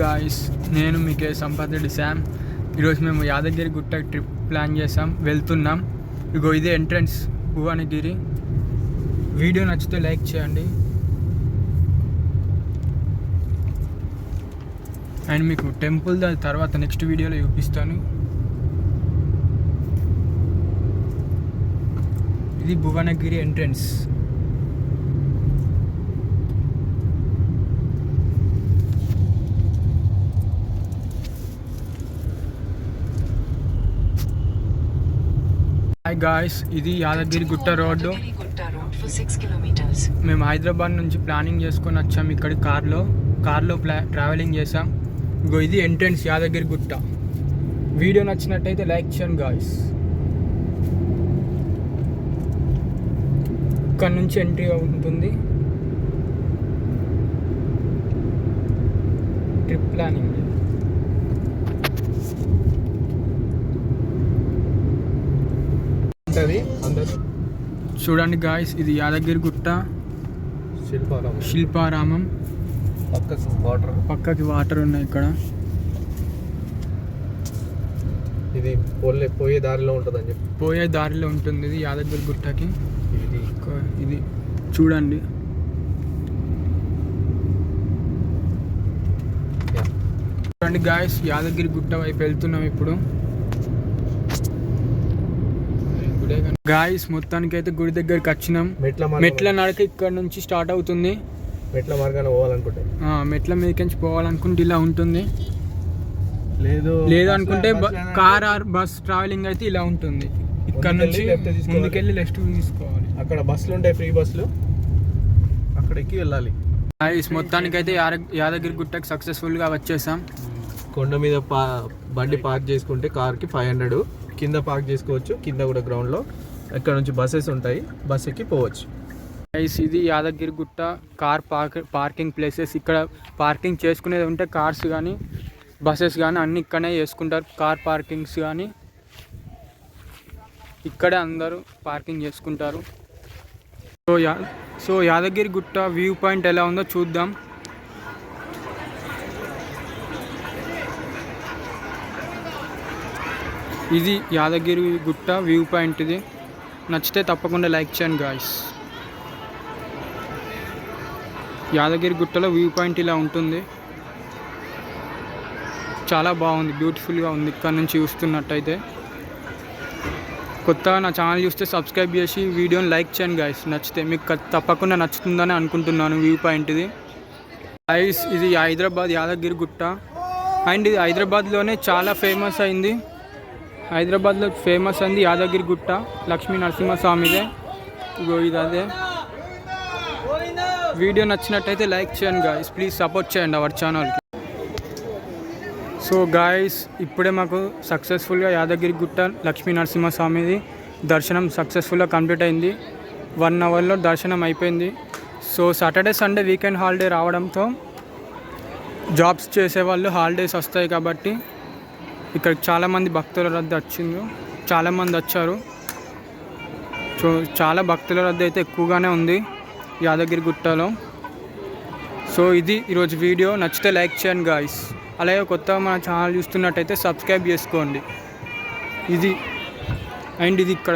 Guys, నేను మీకే Sampath Reddy Sam. ఈరోజు మేము యాదగిరి గుట్ట ట్రిప్ ప్లాన్ చేసాం, వెళ్తున్నాం. ఇగో ఇదే ఎంట్రన్స్ భువనగిరి. వీడియో నచ్చితే లైక్ చేయండి అండ్ మీకు టెంపుల్ దాని తర్వాత నెక్స్ట్ వీడియోలో చూపిస్తాను. ఇది భువనగిరి ఎంట్రన్స్. హాయ్ గాయ్స్, ఇది యాదగిరి గుట్ట రోడ్డు. మేము హైదరాబాద్ నుంచి ప్లానింగ్ చేసుకొని వచ్చాం. ఇక్కడ కార్లో ట్రావెలింగ్ చేసాం. ఇగో ఇది ఎంట్రన్స్ యాదగిరి గుట్ట. వీడియో నచ్చినట్టయితే లైక్ చేయండి గాయ్స్. ఇక్కడ నుంచి ఎంట్రీ ఉంటుంది. ట్రిప్ ప్లానింగ్ చూడండి గాయ్స్, ఇది యాదగిరి గుట్ట శిల్పారామం. పక్కకి వాటర్ ఉన్నాయి. ఇక్కడ ఇది పోయే దారిలో ఉంటుంది ఇది యాదగిరి గుట్టకి. ఇది చూడండి. గాయ్స్, యాదగిరి గుట్ట వైపు వెళ్తున్నాం ఇప్పుడు. గాయ్స్, మొత్తానికి అయితే గుడి దగ్గరికి వచ్చినాం. మెట్ల నడక ఇక్కడ నుంచి స్టార్ట్ అవుతుంది. మెట్ల మార్గాన పోవాలనుకుంటే మెట్ల మీదకి పోవాలనుకుంటే ఇలా ఉంటుంది. లేదు అనుకుంటే కార్ ఆర్ బస్ ట్రావెలింగ్ అయితే ఇలా ఉంటుంది. ఇక్కడ నుంచి ముందుకెళ్ళి లెఫ్ట్ తీసుకోవాలి. అక్కడ బస్సులు ఉంటాయి, ఫ్రీ బస్సులు, అక్కడ ఎక్కి వెళ్ళాలి. గాయ్స్, మొత్తానికి అయితే యాదగిరి గుట్టకి సక్సెస్ఫుల్గా వచ్చేసాం. కొండ మీద బండి పార్క్ చేసుకుంటే కార్కి 500, కింద పార్క్ చేసుకోవచ్చు. కింద కూడా గ్రౌండ్లో ఇక్కడ నుంచి బస్సెస్ ఉంటాయి, బస్ ఎక్కి పోవచ్చు. గైస్, ఇది Yadagiri Gutta car parking places. ఇక్కడ పార్కింగ్ చేసుకునేది ఉంటే కార్స్ కానీ బస్సెస్ కానీ అన్నీ ఇక్కడనే చేసుకుంటారు. కార్ పార్కింగ్స్ కానీ ఇక్కడే అందరూ పార్కింగ్ చేసుకుంటారు. So Yadagiri Gutta view point ఎలా ఉందో చూద్దాం. ఇది యాదగిరి గుట్ట వ్యూ పాయింట్. ఇది నచ్చితే తప్పకుండా లైక్ చేయండి గాయ్స్. యాదగిరి గుట్టలో వ్యూ పాయింట్ ఇలా ఉంటుంది. చాలా బాగుంది, బ్యూటిఫుల్గా ఉంది. ఇక్కడ నుంచి చూస్తున్నట్టయితే కొత్తగా నా ఛానల్ చూస్తే సబ్స్క్రైబ్ చేసి వీడియోని లైక్ చేయండి గాయ్స్. నచ్చితే మీకు తప్పకుండా నచ్చుతుందని అనుకుంటున్నాను వ్యూ పాయింట్ ఇది. గాయ్స్, ఇది హైదరాబాద్ యాదగిరి గుట్ట అండ్ ఇది హైదరాబాద్లోనే చాలా ఫేమస్ అయింది. హైదరాబాద్లో ఫేమస్ అయింది యాదగిరి గుట్ట లక్ష్మీ నరసింహస్వామిదే. ఇగో ఇది అదే. వీడియో నచ్చినట్టయితే లైక్ చేయండి గాయ్స్. ప్లీజ్ సపోర్ట్ చేయండి అవర్ ఛానల్కి. సో గాయ్స్, ఇప్పుడే మాకు సక్సెస్ఫుల్గా యాదగిరి గుట్ట లక్ష్మీ నరసింహస్వామిది దర్శనం సక్సెస్ఫుల్గా కంప్లీట్ అయింది. 1 అవర్లో దర్శనం అయిపోయింది. So Saturday Sunday weekend holiday రావడంతో జాబ్స్ చేసేవాళ్ళు హాలిడేస్ వస్తాయి కాబట్టి ఇక్కడ చాలామంది భక్తుల రద్దీ వచ్చింది. చాలామంది వచ్చారు. సో చాలా భక్తుల రద్దీ అయితే ఎక్కువగానే ఉంది యాదగిరి గుట్టలో. సో ఇది ఈరోజు వీడియో. నచ్చితే లైక్ చేయండి గాయ్స్. అలాగే కొత్తగా మన ఛానల్ చూస్తున్నట్టయితే సబ్స్క్రైబ్ చేసుకోండి. ఇది ఇక్కడ